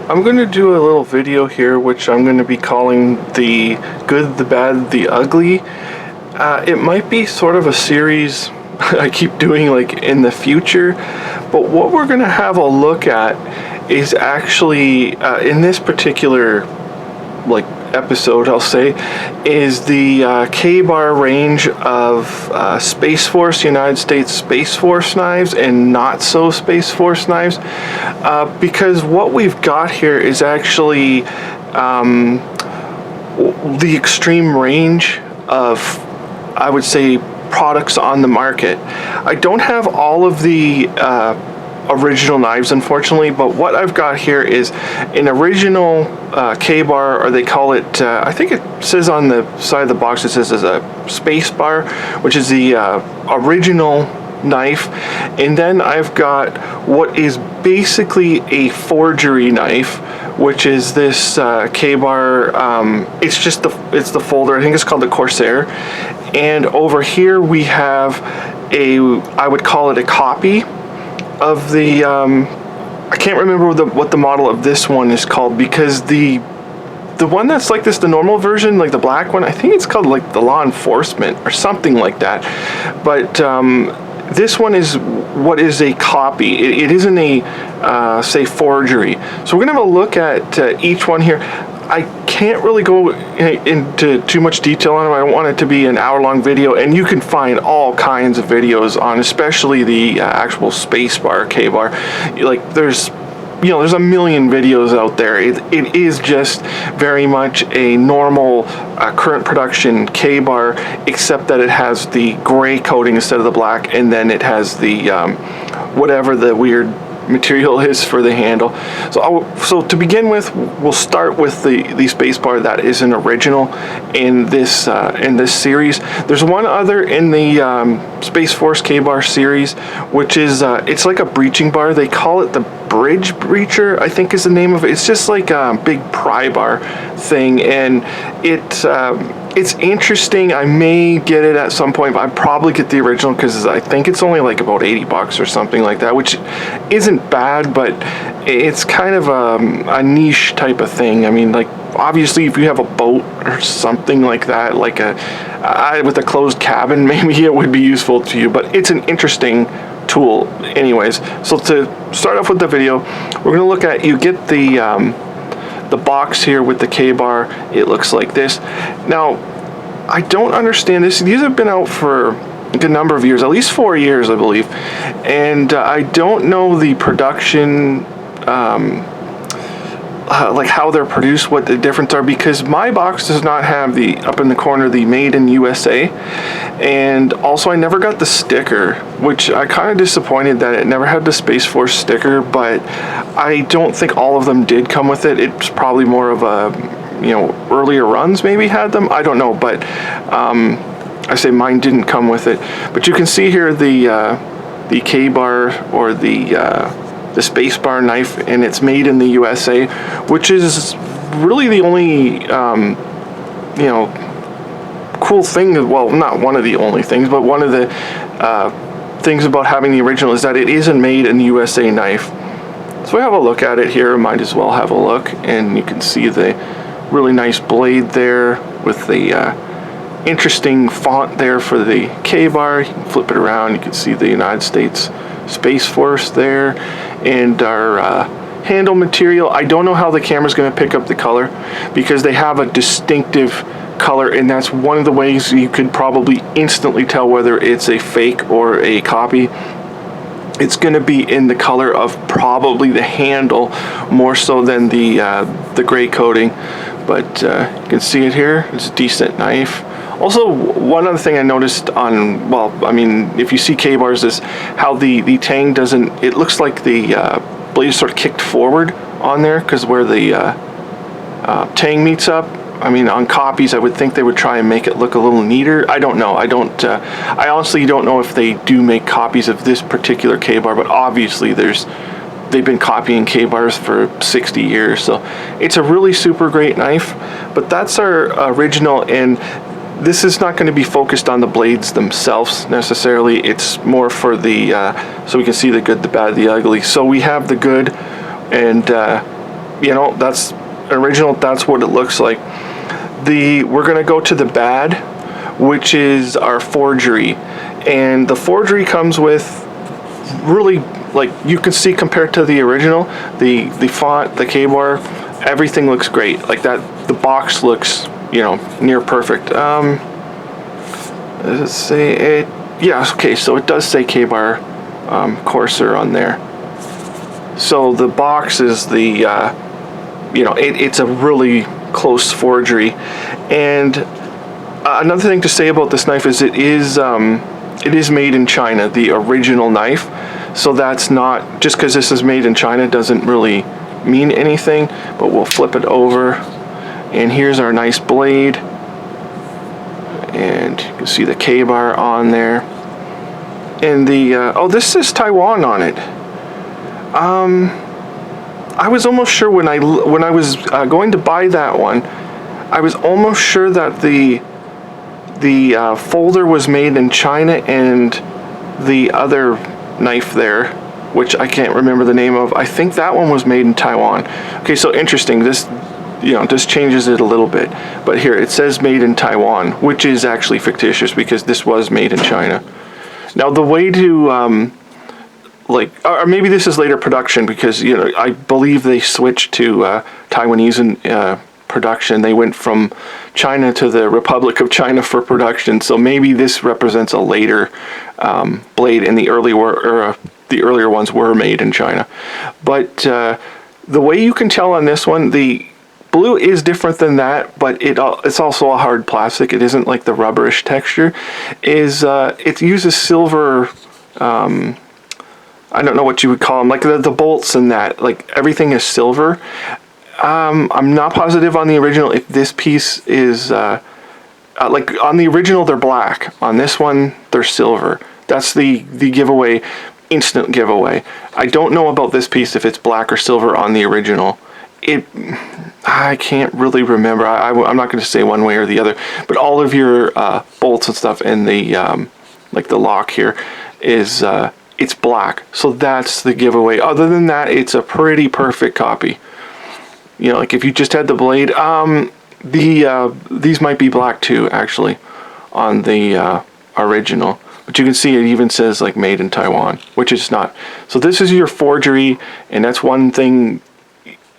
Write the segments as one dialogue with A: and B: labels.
A: I'm going to do a little video here which I'm going to be calling the good, the bad, the ugly. It might be sort of a series I keep doing like in the future, but what we're going to have a look at is actually in this particular like episode, I'll say, is the K-bar range of Space Force, United States Space Force knives and not so Space Force knives, because what we've got here is actually the extreme range of, I would say, products on the market. I don't have all of the original knives, unfortunately, but what I've got here is an original K-bar, or they call it, I think it says on the side of the box, it says as a space bar, which is the original knife. And then I've got what is basically a forgery knife, which is this K-bar. It's the folder. I think it's called the Corsair. And over here we have I would call it a copy of the I can't remember what the model of this one is called, because the one that's like this, the normal version, like the black one, I think it's called like the Law Enforcement or something like that. But this one is what is a copy. It isn't a say forgery. So we're gonna have a look at each one here. I can't really go into too much detail on them. I don't want it to be an hour-long video, and you can find all kinds of videos on, especially the actual spacebar K-bar. Like there's a million videos out there. It is just very much a normal current production K-bar, except that it has the gray coating instead of the black, and then it has the whatever the weird material is for the handle. So to begin with, we'll start with the spacebar that is an original in this series. There's one other in the Space Force K-bar series, which is it's like a breaching bar. They call it the Bridge Breacher, I think is the name of it. It's just like a big pry bar thing, and it's interesting. I may get it at some point, but I'd probably get the original because I think it's only like about $80 or something like that, which isn't bad, but it's kind of a niche type of thing. I mean, like obviously if you have a boat or something like that, like with a closed cabin, maybe it would be useful to you, but it's an interesting tool anyways. So to start off with the video, we're going to look at, you get the box here with the K-bar. It looks like this. Now, I don't understand this. These have been out for a good number of years, at least 4 years, I believe. And I don't know the production, like how they're produced, what the difference are, because my box does not have the, up in the corner, the Made in USA. And also I never got the sticker, which I kind of disappointed that it never had the Space Force sticker, but I don't think all of them did come with it. It's probably more of a, earlier runs maybe had them. I don't know, but I say mine didn't come with it. But you can see here the K-bar, or the spacebar knife, and it's made in the USA, which is really the only cool thing. Well, not one of the only things, but one of the things about having the original is that it is a made in the USA knife. So we have a look at it here. Might as well have a look, and you can see the really nice blade there with the interesting font there for the K-bar. You can flip it around, you can see the United States Space Force there, and our handle material. I don't know how the camera's going to pick up the color, because they have a distinctive color, and that's one of the ways you could probably instantly tell whether it's a fake or a copy. It's going to be in the color of probably the handle more so than the gray coating, but you can see it here. It's a decent knife. Also, one other thing I noticed on, well, I mean, if you see K-bars, is how the tang doesn't, it looks like the blade is sort of kicked forward on there, because where the tang meets up. I mean, on copies, I would think they would try and make it look a little neater. I don't know. I honestly don't know if they do make copies of this particular K-bar, but obviously they've been copying K-bars for 60 years, so it's a really super great knife. But that's our original, and this is not going to be focused on the blades themselves necessarily. It's more for the so we can see the good, the bad, the ugly. So we have the good, and you know, that's original. That's what it looks like. We're gonna go to the bad, which is our forgery, and the forgery comes with really, like, you can see compared to the original, the font, the K-bar, everything looks great. Like that, the box looks, you know, near perfect. Does it say it? Yeah, okay, so it does say K-bar Corser on there. So the box is the, you know, it's a really close forgery. And another thing to say about this knife is it is made in China, the original knife. So that's not, just because this is made in China doesn't really mean anything, but we'll flip it over. And here's our nice blade. And you can see the K-bar on there. And the, oh, this says Taiwan on it. I was almost sure when I was going to buy that one, I was almost sure that the folder was made in China and the other knife there, which I can't remember the name of, I think that one was made in Taiwan. Okay, so interesting. This, you know, this changes it a little bit. But here, it says made in Taiwan, which is actually fictitious because this was made in China. Now, the way to, like, or maybe this is later production because, you know, I believe they switched to Taiwanese production. They went from China to the Republic of China for production. So maybe this represents a later blade, and the earlier ones were made in China. But the way you can tell on this one, the blue is different than that, but it's also a hard plastic. It isn't like the rubberish texture. It uses silver. I don't know what you would call them, like the bolts and that. Like everything is silver. I'm not positive on the original if this piece is like on the original they're black. On this one they're silver. That's the giveaway, instant giveaway. I don't know about this piece if it's black or silver on the original. I can't really remember. I'm not going to say one way or the other. But all of your bolts and stuff and the like the lock here is it's black. So that's the giveaway. Other than that, it's a pretty perfect copy. You know, like if you just had the blade, these might be black too, actually, on the original. But you can see it even says like made in Taiwan, which it's not. So this is your forgery, and that's one thing.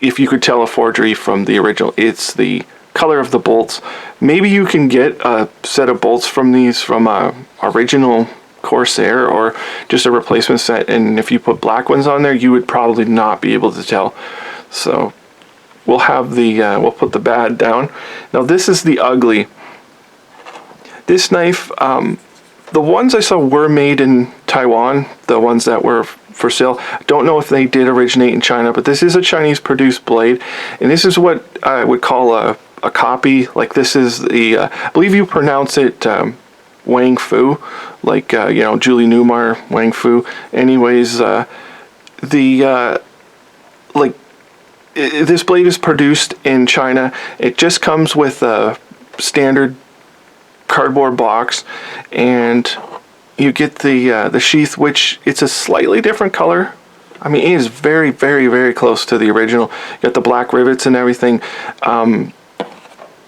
A: If you could tell a forgery from the original, it's the color of the bolts. Maybe you can get a set of bolts from these from a original Corsair or just a replacement set, and if you put black ones on there, you would probably not be able to tell. So we'll have the we'll put the bad down. Now this is the ugly. This knife, the ones I saw were made in Taiwan, the ones that were for sale. Don't know if they did originate in China, but this is a Chinese produced blade, and this is what I would call a copy. Like this is the I believe you pronounce it Huang Fu, like you know, Julie Newmar, Huang Fu. Anyways, this blade is produced in China. It just comes with a standard cardboard box, and you get the sheath, which it's a slightly different color. I mean, it is very, very, very close to the original. You got the black rivets and everything.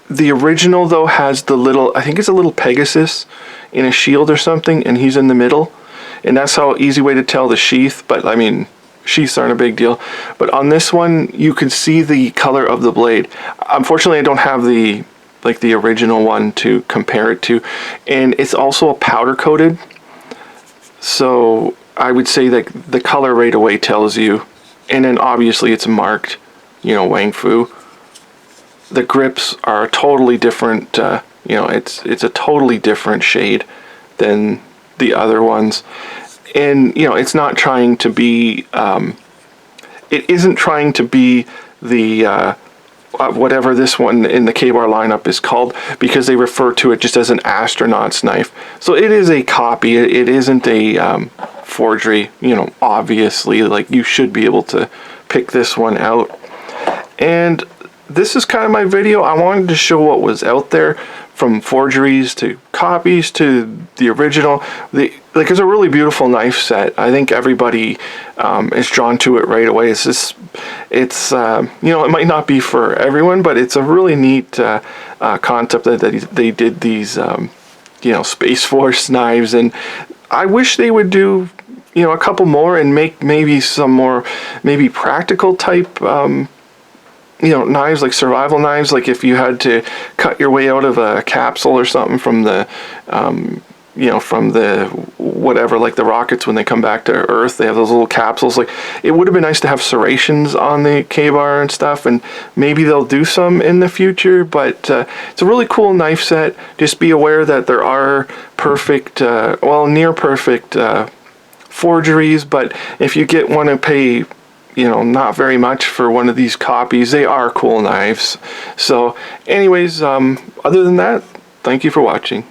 A: The original, though, has the little, I think it's a little Pegasus in a shield or something, and he's in the middle. And that's how easy way to tell the sheath, but I mean, sheaths aren't a big deal. But on this one, you can see the color of the blade. Unfortunately, I don't have the original one to compare it to. And it's also a powder coated. So I would say that the color right away tells you. And then obviously it's marked, you know, Huang Fu. The grips are totally different. You know, it's a totally different shade than the other ones. And, you know, it's not trying to be, it isn't trying to be the, whatever this one in the K-bar lineup is called, because they refer to it just as an astronaut's knife. So it is a copy. It isn't a forgery, you know, obviously. Like, you should be able to pick this one out. And this is kind of my video. I wanted to show what was out there from forgeries to copies to the original. It's a really beautiful knife set. I think everybody is drawn to it right away. It's it might not be for everyone, but it's a really neat concept that they did these Space Force knives, and I wish they would do a couple more and make maybe some more maybe practical type knives, like survival knives, like if you had to cut your way out of a capsule or something from the from the whatever, like the rockets when they come back to Earth, they have those little capsules. Like, it would have been nice to have serrations on the K-bar and stuff, and maybe they'll do some in the future, but it's a really cool knife set. Just be aware that there are perfect, near perfect forgeries, but if you want to pay not very much for one of these copies, they are cool knives. So anyways, other than that, thank you for watching.